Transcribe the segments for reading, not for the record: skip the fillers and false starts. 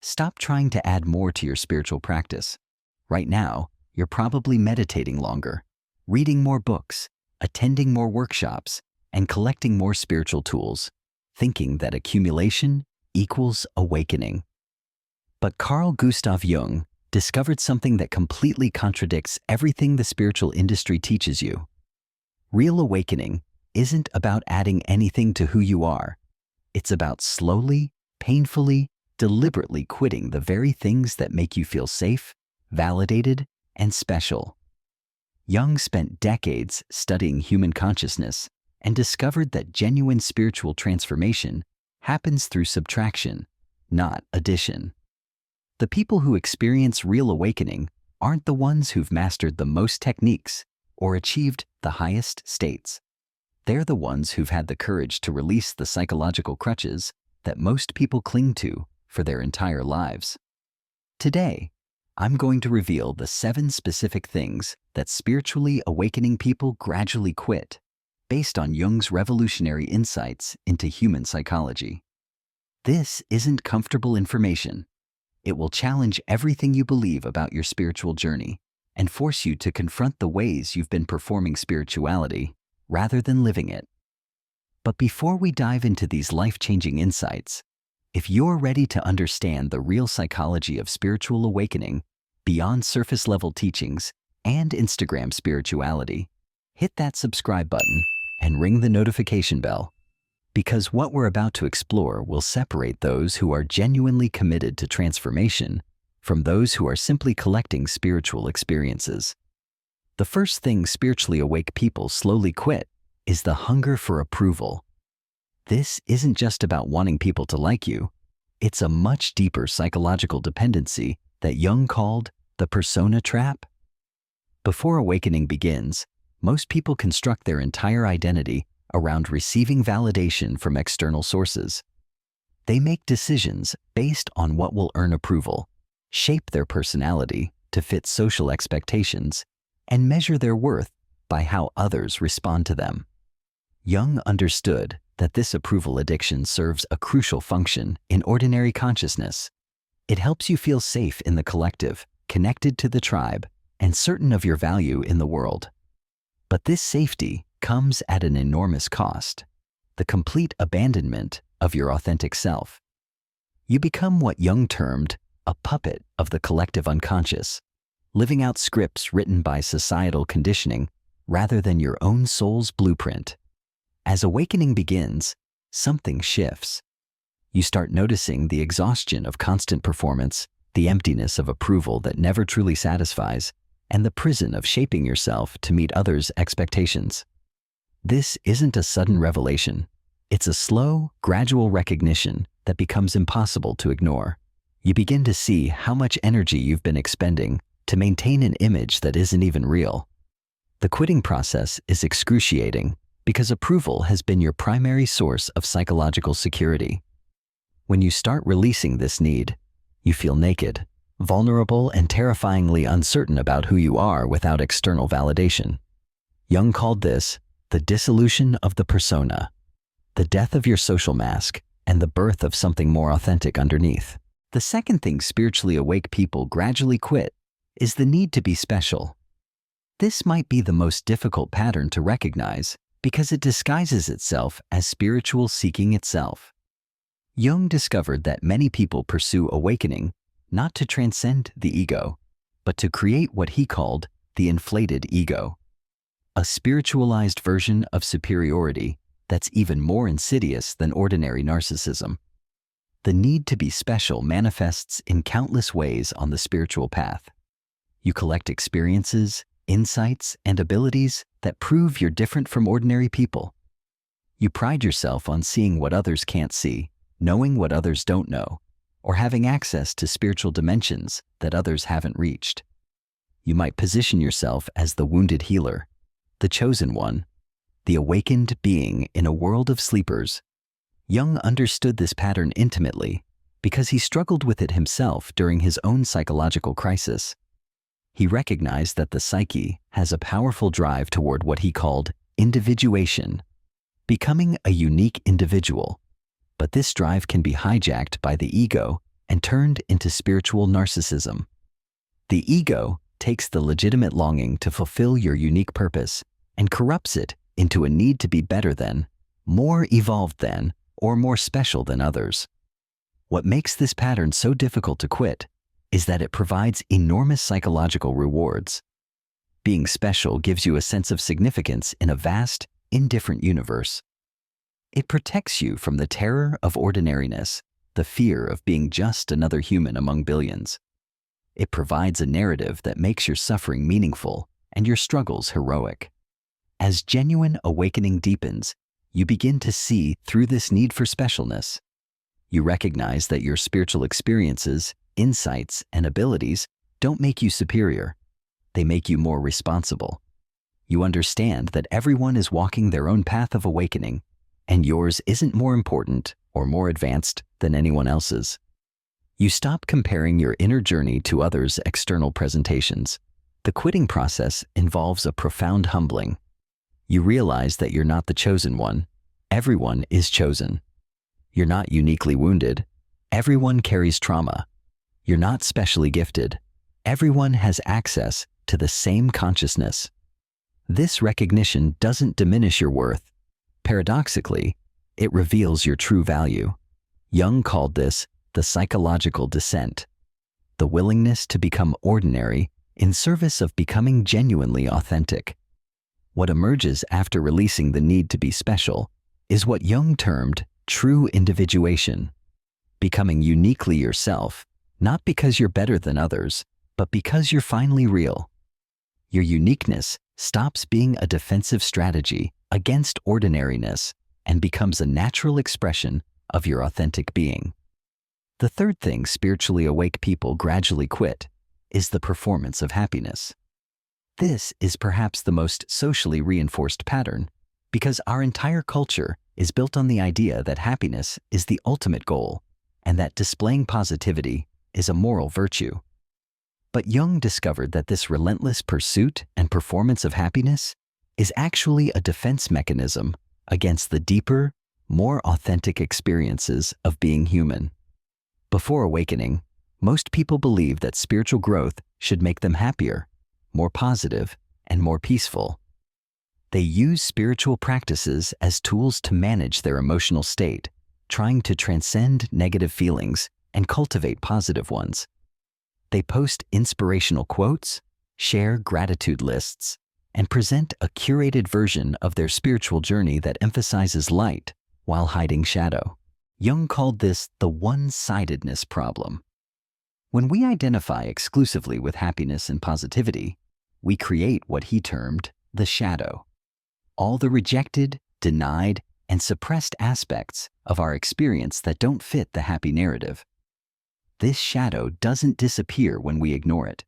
Stop trying to add more to your spiritual practice. Right now, you're probably meditating longer, reading more books, attending more workshops, and collecting more spiritual tools, thinking that accumulation equals awakening. But Carl Gustav Jung discovered something that completely contradicts everything the spiritual industry teaches you. Real awakening isn't about adding anything to who you are. It's about slowly, painfully, deliberately quitting the very things that make you feel safe, validated, and special. Jung spent decades studying human consciousness and discovered that genuine spiritual transformation happens through subtraction, not addition. The people who experience real awakening aren't the ones who've mastered the most techniques or achieved the highest states. They're the ones who've had the courage to release the psychological crutches that most people cling to for their entire lives. Today, I'm going to reveal the 7 specific things that spiritually awakening people gradually quit, based on Jung's revolutionary insights into human psychology. This isn't comfortable information. It will challenge everything you believe about your spiritual journey and force you to confront the ways you've been performing spirituality rather than living it. But before we dive into these life-changing insights, if you're ready to understand the real psychology of spiritual awakening beyond surface-level teachings and Instagram spirituality, hit that subscribe button and ring the notification bell, because what we're about to explore will separate those who are genuinely committed to transformation from those who are simply collecting spiritual experiences. The first thing spiritually awake people slowly quit is the hunger for approval. This isn't just about wanting people to like you. It's a much deeper psychological dependency that Jung called the persona trap. Before awakening begins, most people construct their entire identity around receiving validation from external sources. They make decisions based on what will earn approval, shape their personality to fit social expectations, and measure their worth by how others respond to them. Jung understood that this approval addiction serves a crucial function in ordinary consciousness. It helps you feel safe in the collective, connected to the tribe, and certain of your value in the world. But this safety comes at an enormous cost: the complete abandonment of your authentic self. You become what Jung termed a puppet of the collective unconscious, living out scripts written by societal conditioning rather than your own soul's blueprint. As awakening begins, something shifts. You start noticing the exhaustion of constant performance, the emptiness of approval that never truly satisfies, and the prison of shaping yourself to meet others' expectations. This isn't a sudden revelation. It's a slow, gradual recognition that becomes impossible to ignore. You begin to see how much energy you've been expending to maintain an image that isn't even real. The quitting process is excruciating because approval has been your primary source of psychological security. When you start releasing this need, you feel naked, vulnerable, and terrifyingly uncertain about who you are without external validation. Jung called this the dissolution of the persona, the death of your social mask, and the birth of something more authentic underneath. The second thing spiritually awake people gradually quit is the need to be special. This might be the most difficult pattern to recognize because it disguises itself as spiritual seeking itself. Jung discovered that many people pursue awakening not to transcend the ego, but to create what he called the inflated ego, a spiritualized version of superiority that's even more insidious than ordinary narcissism. The need to be special manifests in countless ways on the spiritual path. You collect experiences, insights, and abilities that prove you're different from ordinary people. You pride yourself on seeing what others can't see, knowing what others don't know, or having access to spiritual dimensions that others haven't reached. You might position yourself as the wounded healer, the chosen one, the awakened being in a world of sleepers. Jung understood this pattern intimately because he struggled with it himself during his own psychological crisis. He recognized that the psyche has a powerful drive toward what he called individuation, becoming a unique individual. But this drive can be hijacked by the ego and turned into spiritual narcissism. The ego takes the legitimate longing to fulfill your unique purpose and corrupts it into a need to be better than, more evolved than, or more special than others. What makes this pattern so difficult to quit is that it provides enormous psychological rewards. Being special gives you a sense of significance in a vast, indifferent universe. It protects you from the terror of ordinariness, the fear of being just another human among billions. It provides a narrative that makes your suffering meaningful and your struggles heroic. As genuine awakening deepens, you begin to see through this need for specialness. You recognize that your spiritual experiences, insights, and abilities don't make you superior. They make you more responsible. You understand that everyone is walking their own path of awakening, and yours isn't more important or more advanced than anyone else's. You stop comparing your inner journey to others' external presentations. The quitting process involves a profound humbling. You realize that you're not the chosen one. Everyone is chosen. You're not uniquely wounded. Everyone carries trauma. You're not specially gifted. Everyone has access to the same consciousness. This recognition doesn't diminish your worth. Paradoxically, it reveals your true value. Jung called this the psychological descent, the willingness to become ordinary in service of becoming genuinely authentic. What emerges after releasing the need to be special is what Jung termed true individuation, becoming uniquely yourself, not because you're better than others, but because you're finally real. Your uniqueness stops being a defensive strategy against ordinariness and becomes a natural expression of your authentic being. The third thing spiritually awake people gradually quit is the performance of happiness. This is perhaps the most socially reinforced pattern because our entire culture is built on the idea that happiness is the ultimate goal and that displaying positivity is a moral virtue. But Jung discovered that this relentless pursuit and performance of happiness is actually a defense mechanism against the deeper, more authentic experiences of being human. Before awakening, most people believe that spiritual growth should make them happier, more positive, and more peaceful. They use spiritual practices as tools to manage their emotional state, trying to transcend negative feelings and cultivate positive ones. They post inspirational quotes, share gratitude lists, and present a curated version of their spiritual journey that emphasizes light while hiding shadow. Jung called this the one-sidedness problem. When we identify exclusively with happiness and positivity, we create what he termed the shadow. All the rejected, denied, and suppressed aspects of our experience that don't fit the happy narrative. This shadow doesn't disappear when we ignore it.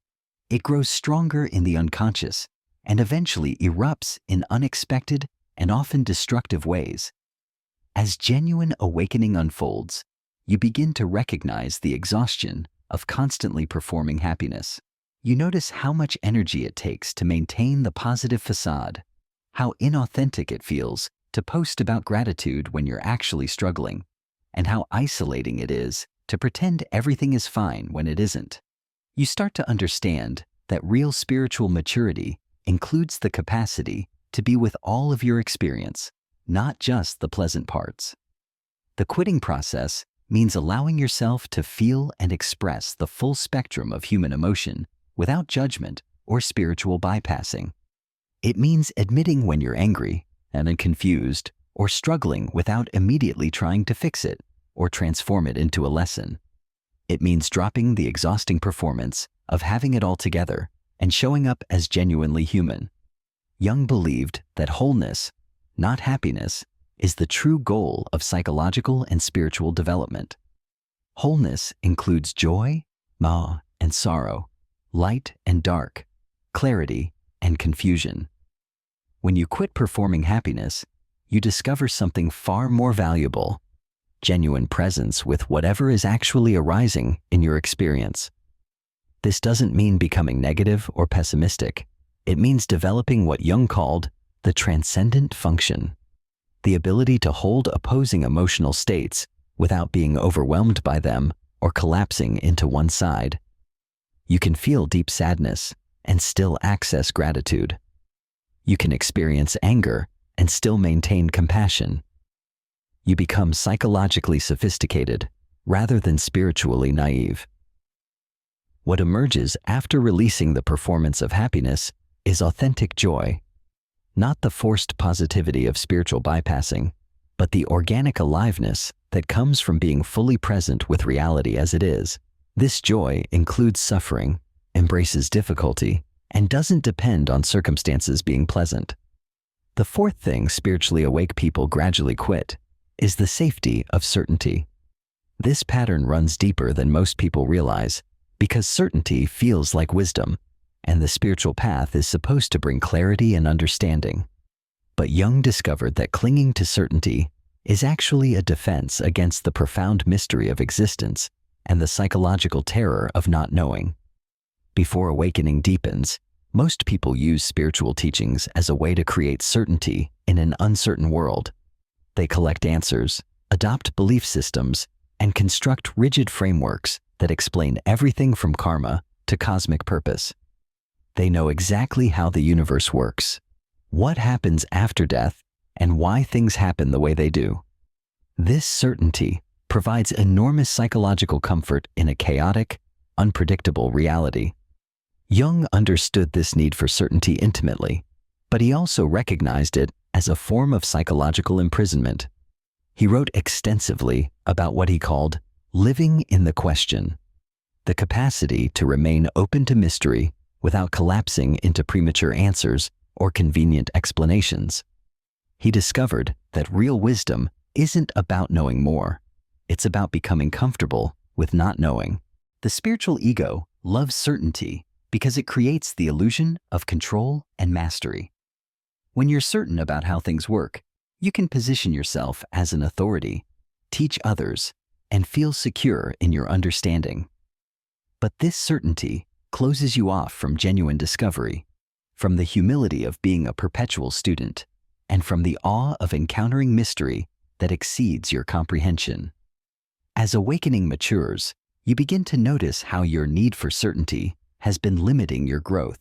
It grows stronger in the unconscious and eventually erupts in unexpected and often destructive ways. As genuine awakening unfolds, you begin to recognize the exhaustion of constantly performing happiness. You notice how much energy it takes to maintain the positive facade, how inauthentic it feels to post about gratitude when you're actually struggling, and how isolating it is to pretend everything is fine when it isn't. You start to understand that real spiritual maturity includes the capacity to be with all of your experience, not just the pleasant parts. The quitting process means allowing yourself to feel and express the full spectrum of human emotion without judgment or spiritual bypassing. It means admitting when you're angry and confused or struggling without immediately trying to fix it or transform it into a lesson. It means dropping the exhausting performance of having it all together and showing up as genuinely human. Jung believed that wholeness, not happiness, is the true goal of psychological and spiritual development. Wholeness includes joy, and sorrow, light and dark, clarity and confusion. When you quit performing happiness, you discover something far more valuable: genuine presence with whatever is actually arising in your experience. This doesn't mean becoming negative or pessimistic. It means developing what Jung called the transcendent function, the ability to hold opposing emotional states without being overwhelmed by them or collapsing into one side. You can feel deep sadness and still access gratitude. You can experience anger and still maintain compassion. You become psychologically sophisticated rather than spiritually naive. What emerges after releasing the performance of happiness is authentic joy, not the forced positivity of spiritual bypassing, but the organic aliveness that comes from being fully present with reality as it is. This joy includes suffering, embraces difficulty, and doesn't depend on circumstances being pleasant. The fourth thing spiritually awake people gradually quit is the safety of certainty. This pattern runs deeper than most people realize because certainty feels like wisdom, and the spiritual path is supposed to bring clarity and understanding. But Jung discovered that clinging to certainty is actually a defense against the profound mystery of existence and the psychological terror of not knowing. Before awakening deepens, most people use spiritual teachings as a way to create certainty in an uncertain world. They collect answers, adopt belief systems, and construct rigid frameworks that explain everything from karma to cosmic purpose. They know exactly how the universe works, what happens after death, and why things happen the way they do. This certainty provides enormous psychological comfort in a chaotic, unpredictable reality. Jung understood this need for certainty intimately, but he also recognized it as a form of psychological imprisonment. He wrote extensively about what he called living in the question, the capacity to remain open to mystery without collapsing into premature answers or convenient explanations. He discovered that real wisdom isn't about knowing more. It's about becoming comfortable with not knowing. The spiritual ego loves certainty because it creates the illusion of control and mastery. When you're certain about how things work, you can position yourself as an authority, teach others, and feel secure in your understanding. But this certainty closes you off from genuine discovery, from the humility of being a perpetual student, and from the awe of encountering mystery that exceeds your comprehension. As awakening matures, you begin to notice how your need for certainty has been limiting your growth.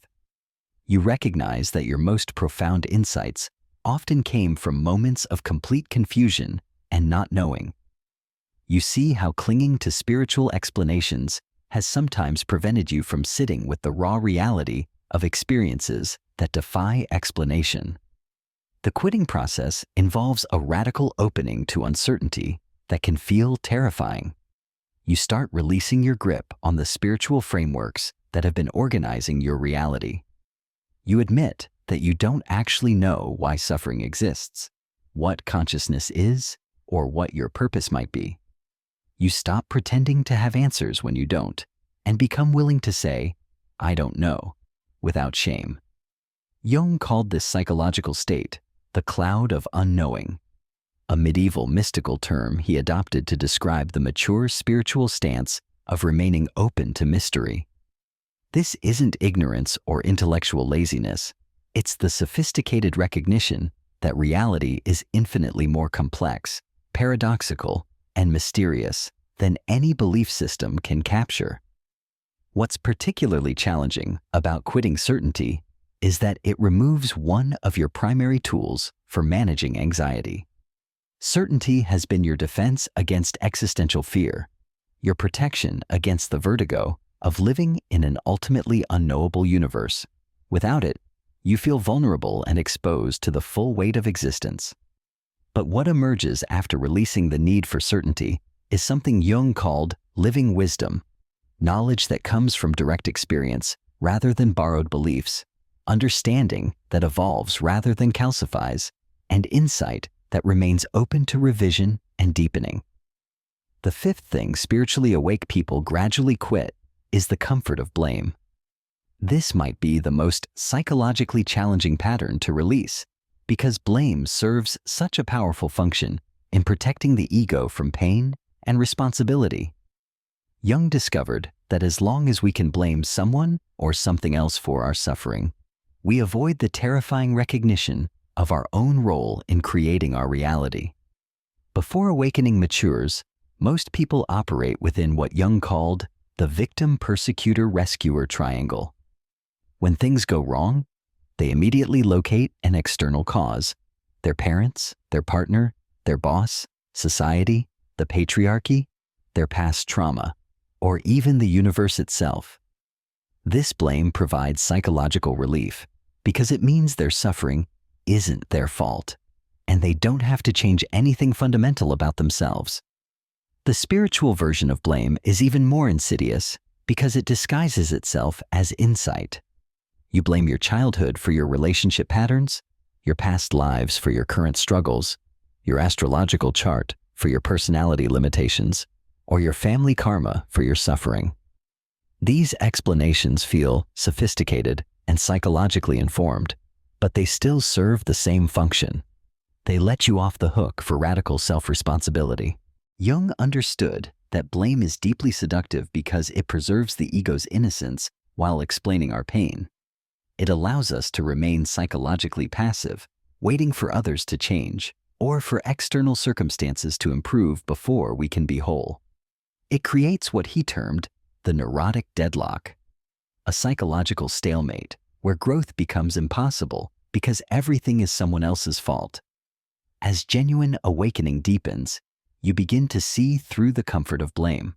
You recognize that your most profound insights often came from moments of complete confusion and not knowing. You see how clinging to spiritual explanations has sometimes prevented you from sitting with the raw reality of experiences that defy explanation. The quitting process involves a radical opening to uncertainty that can feel terrifying. You start releasing your grip on the spiritual frameworks that have been organizing your reality. You admit that you don't actually know why suffering exists, what consciousness is, or what your purpose might be. You stop pretending to have answers when you don't, and become willing to say, "I don't know," without shame. Jung called this psychological state the cloud of unknowing, a medieval mystical term he adopted to describe the mature spiritual stance of remaining open to mystery. This isn't ignorance or intellectual laziness. It's the sophisticated recognition that reality is infinitely more complex, paradoxical, and mysterious than any belief system can capture. What's particularly challenging about quitting certainty is that it removes one of your primary tools for managing anxiety. Certainty has been your defense against existential fear, your protection against the vertigo of living in an ultimately unknowable universe. Without it, you feel vulnerable and exposed to the full weight of existence. But what emerges after releasing the need for certainty is something Jung called living wisdom, knowledge that comes from direct experience rather than borrowed beliefs, understanding that evolves rather than calcifies, and insight that remains open to revision and deepening. The fifth thing spiritually awake people gradually quit is the comfort of blame. This might be the most psychologically challenging pattern to release because blame serves such a powerful function in protecting the ego from pain and responsibility. Jung discovered that as long as we can blame someone or something else for our suffering, we avoid the terrifying recognition of our own role in creating our reality. Before awakening matures, Most people operate within what Jung called the victim-persecutor-rescuer triangle. When things go wrong, they immediately locate an external cause: their parents, their partner, their boss, society, the patriarchy, their past trauma, or even the universe itself. This blame provides psychological relief because it means their suffering isn't their fault, and they don't have to change anything fundamental about themselves. The spiritual version of blame is even more insidious because it disguises itself as insight. You blame your childhood for your relationship patterns, your past lives for your current struggles, your astrological chart for your personality limitations, or your family karma for your suffering. These explanations feel sophisticated and psychologically informed, but they still serve the same function. They let you off the hook for radical self-responsibility. Jung understood that blame is deeply seductive because it preserves the ego's innocence while explaining our pain. It allows us to remain psychologically passive, waiting for others to change, or for external circumstances to improve before we can be whole. It creates what he termed the neurotic deadlock, a psychological stalemate where growth becomes impossible because everything is someone else's fault. As genuine awakening deepens, you begin to see through the comfort of blame.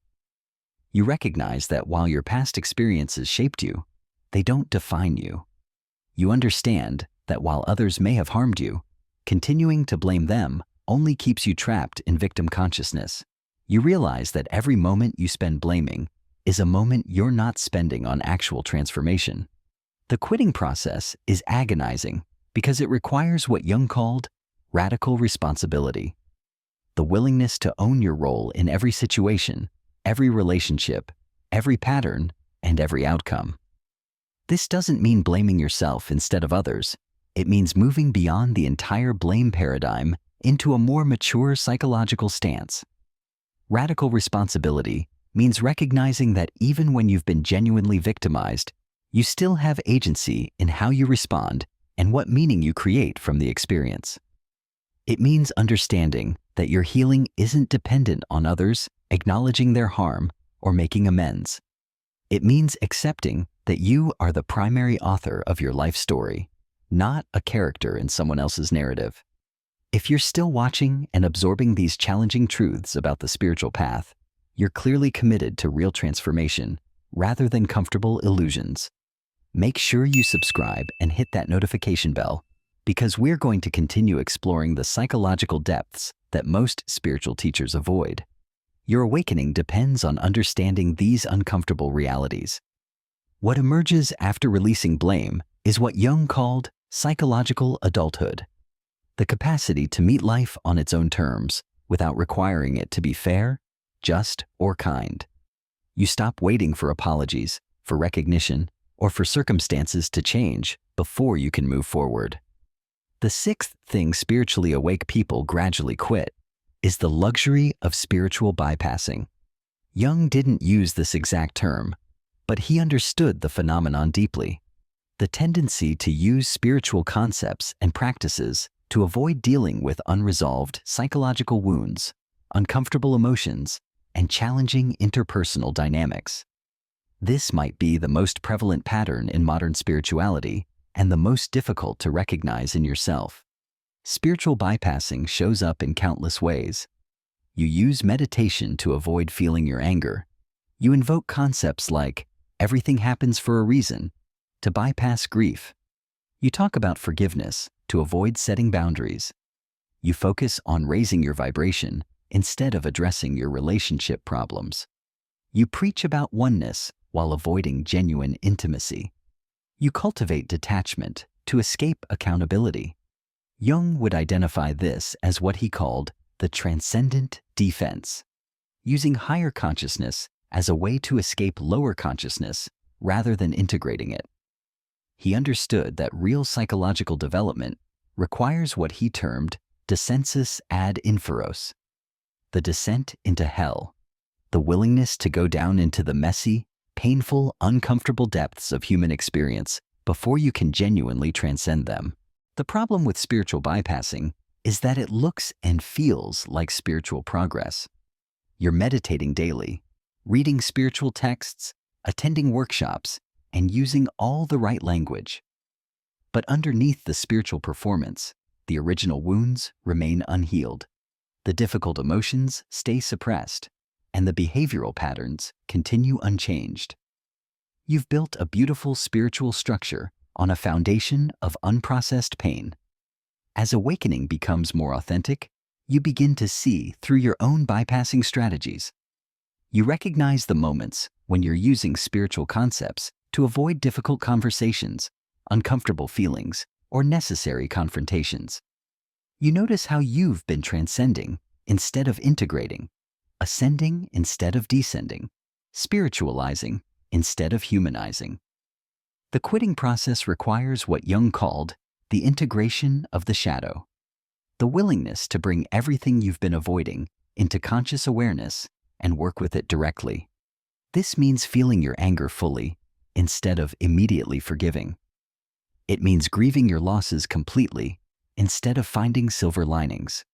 You recognize that while your past experiences shaped you, they don't define you. You understand that while others may have harmed you, continuing to blame them only keeps you trapped in victim consciousness. You realize that every moment you spend blaming is a moment you're not spending on actual transformation. The quitting process is agonizing because it requires what Jung called radical responsibility. The willingness to own your role in every situation, every relationship, every pattern, and every outcome. This doesn't mean blaming yourself instead of others. It means moving beyond the entire blame paradigm into a more mature psychological stance. Radical responsibility means recognizing that even when you've been genuinely victimized, you still have agency in how you respond and what meaning you create from the experience. It means understanding that your healing isn't dependent on others acknowledging their harm or making amends. It means accepting that you are the primary author of your life story, not a character in someone else's narrative. If you're still watching and absorbing these challenging truths about the spiritual path, you're clearly committed to real transformation rather than comfortable illusions. Make sure you subscribe and hit that notification bell because we're going to continue exploring the psychological depths that most spiritual teachers avoid. Your awakening depends on understanding these uncomfortable realities. What emerges after releasing blame is what Jung called psychological adulthood, the capacity to meet life on its own terms without requiring it to be fair, just, or kind. You stop waiting for apologies, for recognition, or for circumstances to change before you can move forward. The sixth thing spiritually awake people gradually quit is the luxury of spiritual bypassing. Jung didn't use this exact term, but he understood the phenomenon deeply. The tendency to use spiritual concepts and practices to avoid dealing with unresolved psychological wounds, uncomfortable emotions, and challenging interpersonal dynamics. This might be the most prevalent pattern in modern spirituality and the most difficult to recognize in yourself. Spiritual bypassing shows up in countless ways. You use meditation to avoid feeling your anger. You invoke concepts like everything happens for a reason to bypass grief. You talk about forgiveness to avoid setting boundaries. You focus on raising your vibration instead of addressing your relationship problems. You preach about oneness while avoiding genuine intimacy. You cultivate detachment to escape accountability. Jung would identify this as what he called the transcendent defense, using higher consciousness as a way to escape lower consciousness rather than integrating it. He understood that real psychological development requires what he termed descensus ad inferos, the descent into hell, the willingness to go down into the messy, painful, uncomfortable depths of human experience before you can genuinely transcend them. The problem with spiritual bypassing is that it looks and feels like spiritual progress. You're meditating daily, reading spiritual texts, attending workshops, and using all the right language. But underneath the spiritual performance, the original wounds remain unhealed. The difficult emotions stay suppressed, and the behavioral patterns continue unchanged. You've built a beautiful spiritual structure on a foundation of unprocessed pain. As awakening becomes more authentic, you begin to see through your own bypassing strategies. You recognize the moments when you're using spiritual concepts to avoid difficult conversations, uncomfortable feelings, or necessary confrontations. You notice how you've been transcending instead of integrating, ascending instead of descending, spiritualizing instead of humanizing. The quitting process requires what Jung called the integration of the shadow, the willingness to bring everything you've been avoiding into conscious awareness and work with it directly. This means feeling your anger fully instead of immediately forgiving. It means grieving your losses completely instead of finding silver linings.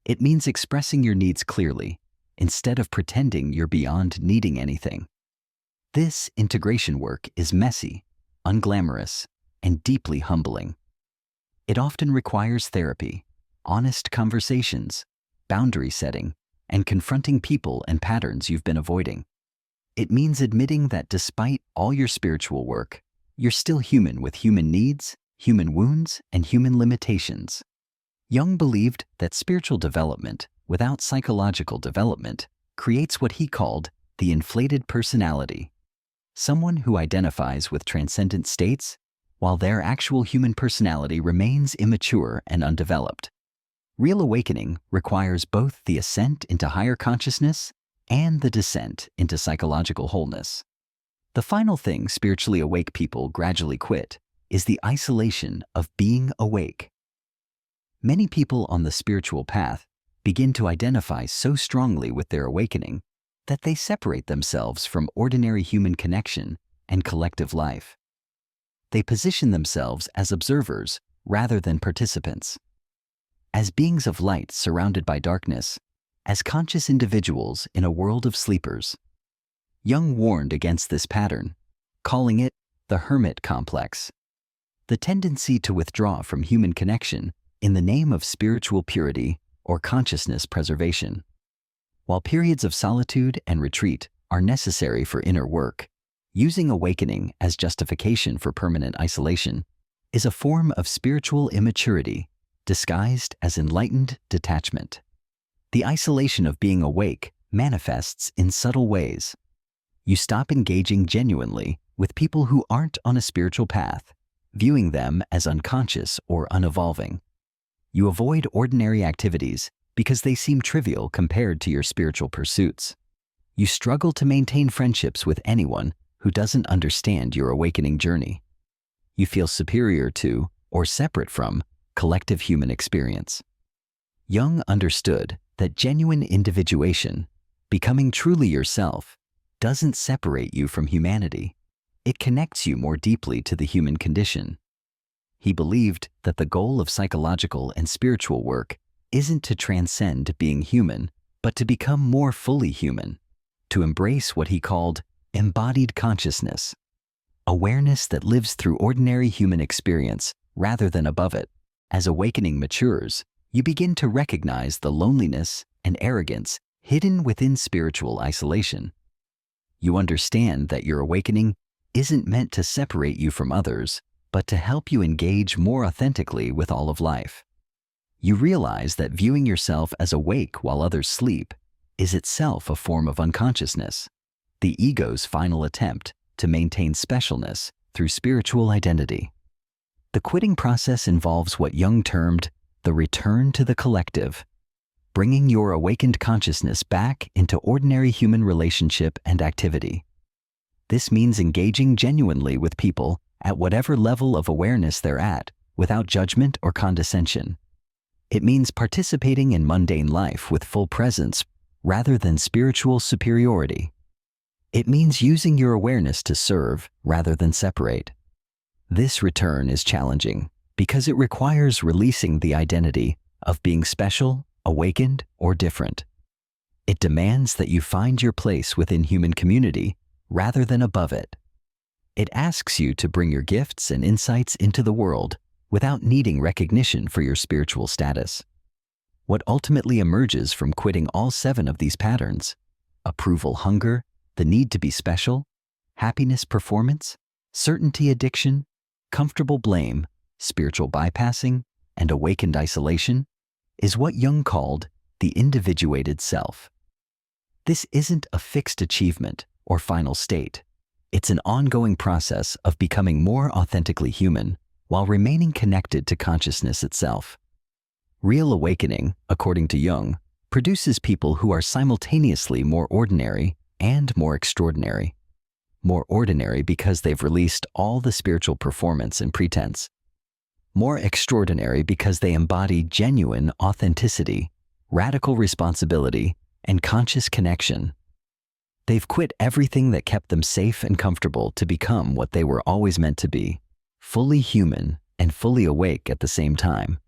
It means expressing your needs clearly instead of pretending you're beyond needing anything. This integration work is messy, unglamorous, and deeply humbling. It often requires therapy, honest conversations, boundary setting, and confronting people and patterns you've been avoiding. It means admitting that despite all your spiritual work, you're still human with human needs, human wounds, and human limitations. Jung believed that spiritual development without psychological development creates what he called the inflated personality. Someone who identifies with transcendent states while their actual human personality remains immature and undeveloped. Real awakening requires both the ascent into higher consciousness and the descent into psychological wholeness. The final thing spiritually awake people gradually quit is the isolation of being awake. Many people on the spiritual path begin to identify so strongly with their awakening that they separate themselves from ordinary human connection and collective life. They position themselves as observers rather than participants. As beings of light surrounded by darkness, as conscious individuals in a world of sleepers. Jung warned against this pattern, calling it the hermit complex, the tendency to withdraw from human connection in the name of spiritual purity or consciousness preservation. While periods of solitude and retreat are necessary for inner work, using awakening as justification for permanent isolation is a form of spiritual immaturity disguised as enlightened detachment. The isolation of being awake manifests in subtle ways. You stop engaging genuinely with people who aren't on a spiritual path, viewing them as unconscious or unevolving. You avoid ordinary activities because they seem trivial compared to your spiritual pursuits. You struggle to maintain friendships with anyone who doesn't understand your awakening journey. You feel superior to or separate from collective human experience. Jung understood that genuine individuation, becoming truly yourself, doesn't separate you from humanity. It connects you more deeply to the human condition. He believed that the goal of psychological and spiritual work isn't to transcend being human, but to become more fully human, to embrace what he called embodied consciousness, awareness that lives through ordinary human experience rather than above it. As awakening matures, you begin to recognize the loneliness and arrogance hidden within spiritual isolation. You understand that your awakening isn't meant to separate you from others, but to help you engage more authentically with all of life. You realize that viewing yourself as awake while others sleep is itself a form of unconsciousness, the ego's final attempt to maintain specialness through spiritual identity. The quitting process involves what Jung termed the return to the collective, bringing your awakened consciousness back into ordinary human relationship and activity. This means engaging genuinely with people at whatever level of awareness they're at, without judgment or condescension. It means participating in mundane life with full presence rather than spiritual superiority. It means using your awareness to serve rather than separate. This return is challenging because it requires releasing the identity of being special, awakened, or different. It demands that you find your place within human community rather than above it. It asks you to bring your gifts and insights into the world without needing recognition for your spiritual status. What ultimately emerges from quitting all 7 of these patterns, approval hunger, the need to be special, happiness performance, certainty addiction, comfortable blame, spiritual bypassing, and awakened isolation, is what Jung called the individuated self. This isn't a fixed achievement or final state. It's an ongoing process of becoming more authentically human while remaining connected to consciousness itself. Real awakening, according to Jung, produces people who are simultaneously more ordinary and more extraordinary. More ordinary because they've released all the spiritual performance and pretense. More extraordinary because they embody genuine authenticity, radical responsibility, and conscious connection. They've quit everything that kept them safe and comfortable to become what they were always meant to be, fully human and fully awake at the same time.